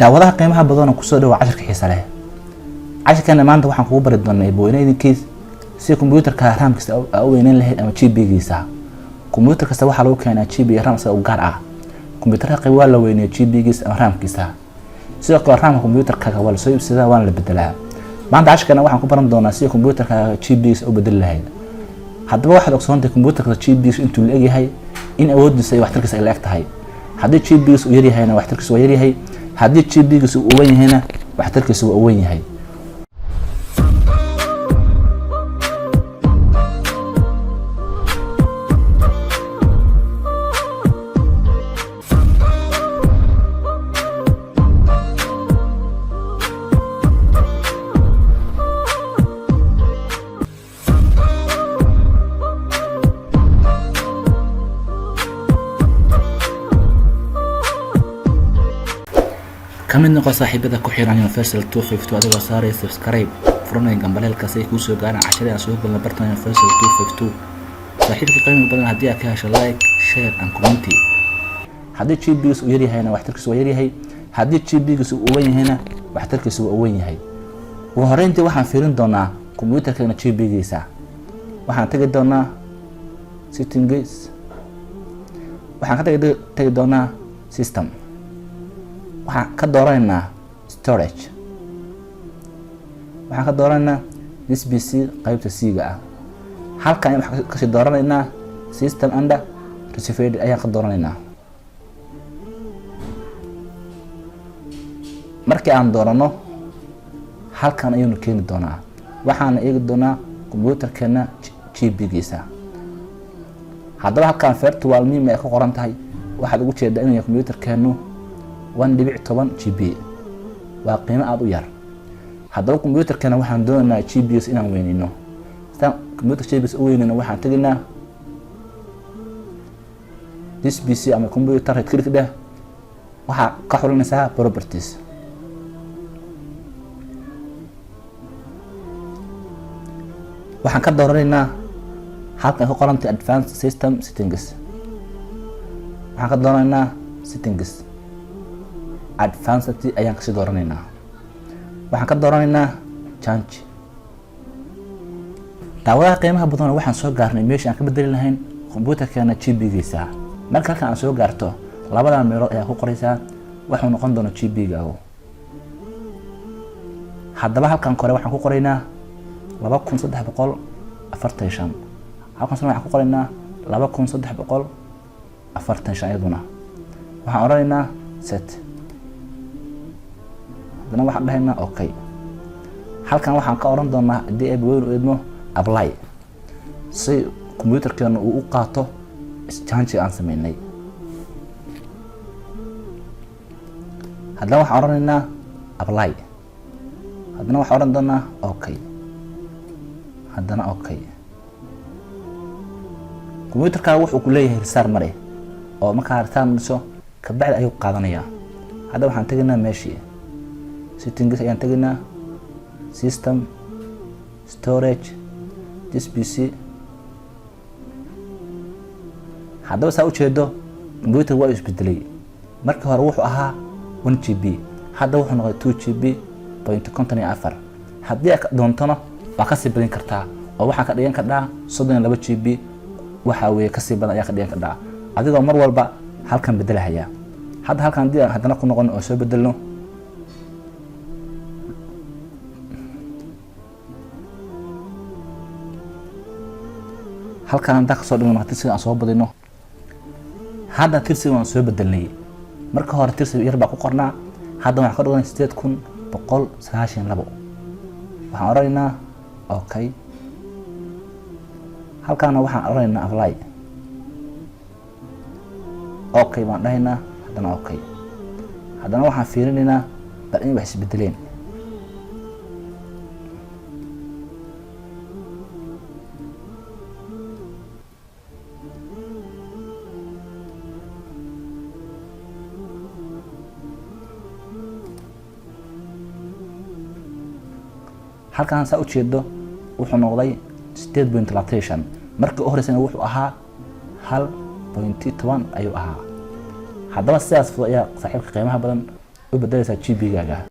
daawadaha qiimaha badan ku soo dhaw casharka xiiso leh. Casharkan maanta waxaan kugu bari doonaa booyinkiis si computerka RAM-kiisa u weyneyn lahayd ama GB-giisa. Computer kasta waxa lagu keenaa GB RAM u gaar ah. Computerka qayb waa la weyneeyo GB-giisa ama RAM-kiisa. sidoo kale RAM computerka waa la soo iibsadaa waan la bedelaa. maanta casharkan waxaan ku baran doonaa si computerka GB-giisa u bedel lahayd. haddaba waxaad ogsoontahay computerka GB-giisa intuu la egyahay in awoodiisa iyo waxtarkiisa ay la eg tahay. haddii GB-giisa uu yar yahayna waxtarkiisa waa yar yahay. haddii GB-giisa uu weyn yahayna waxtarkiisa waa weyn yahay. كمن نقص صاحبة كحيران يونيفرسال 252 هذا وصار سبسكرايب فرنا جنبال كاسي كوسو قانا عشرة أسوق ولا برتنا يونيفرسال 252 صاحبك قيمة بدنا هديها كاش لايك شير أند كومنتي. هدي تشي بيس ويري هنا واحتركس ويري هي هدي تشي بيس وين هنا واحتركس وين هي وهرنتي waxaan fiirin doonaa computerka tشي بيgiisa waxaan tagi doonaa settings waxaan ka tagi doonaa system waxaan ka dooraynaa storage waxaan ka dooraynaa this PC qaybta C-ga ah halkan waxaan ka sii dooranaynaa system and receiver ayaan ka dooranaynaa markii aan doorano halkan ayuu keeni doonaa waxaan eegi doonaa computerkeena GB-giisa haddaba halkan virtual meme ay ka qoran tahay waxaad ugu jeedaa inuu computerkeenu 1.10 GB waa qiimo aad u yar. haddaba computerkana waxaan doonaynaa GB-giisa inaan weynino. sidaan computer GB-giisa u weynino waxaan taginaa this PC ama computer right-click dheh waxaa ka xulanaysaa properties. waxaan ka dooranaynaa halkan ku qoranta advanced system settings. waxaan ka dooranaynaa settings advanced ayaan ka sii dooranaynaa. waxaan ka dooranaynaa change. daawadaha qiimaha badan waxaan soo gaarnay meeshii aan ka bedeli lahayn computerkeena GB-giisa. marka halkan aan soo gaarto labadan meelood ayaa ku qoraysaa wuxuu noqon doona GB-gaagu. haddaba halkan kore waxaan ku qoraynaa 2345 halkan waxaan ku qoraynaa 2345 iyaduna waxaan oranaynaa set hadana waxaan dhahaynaa okay. halkan waxaan ka oran doonaa hadii ay weyn u idmo apply si computerkeena uu u qaato change aan sameynay. hadana waxaan oranaynaa apply hadana waxaan oran doonaa okay hadana okay. computerka wuxuu ku leeyahay risaar mare oo marka risaar dhiso ka bacdi ayuu qaadanayaa. hadda waxaan tagnaa meeshii settings ayaan tagnaa system storage this PC. haddaba saa u jeedo computer waa isbedelay. markii hore wuxuu ahaa 1 GB hadda wuxuu noqday 2 GB point 54. haddii aad doontona waa ka sii badin kartaa oo waxaa ka dhigan kartaa 32 GB waxa weeye ka sii badan ayaa ka dhigan kartaa adigoo mar walba halkan bedelahaya. hadda halkan hadii aan hadana ku noqon oo soo bedelno halkan aan ka soo dhigno tirsiga aan soo badino hadda tirsiga waan soo bedelnay. marka hore tirsiga yar baa ku qornaa hadda waxaan ka dhignay 8192 waxaan oranaynaa okay. halkaana waxaan oranaynaa apply okay baan dhahaynaa hadana okay. hadana waxaan fiirinaynaa bal in wax isbedeleen. halkan saa u jeedo wuxuu noqday 8.13 markii u horeysana wuxuu ahaa 1.10 ayuu ahaa. haddaba sidaas ayaa saaxiibka qiimaha badan u bedelaysaa GB gaaga.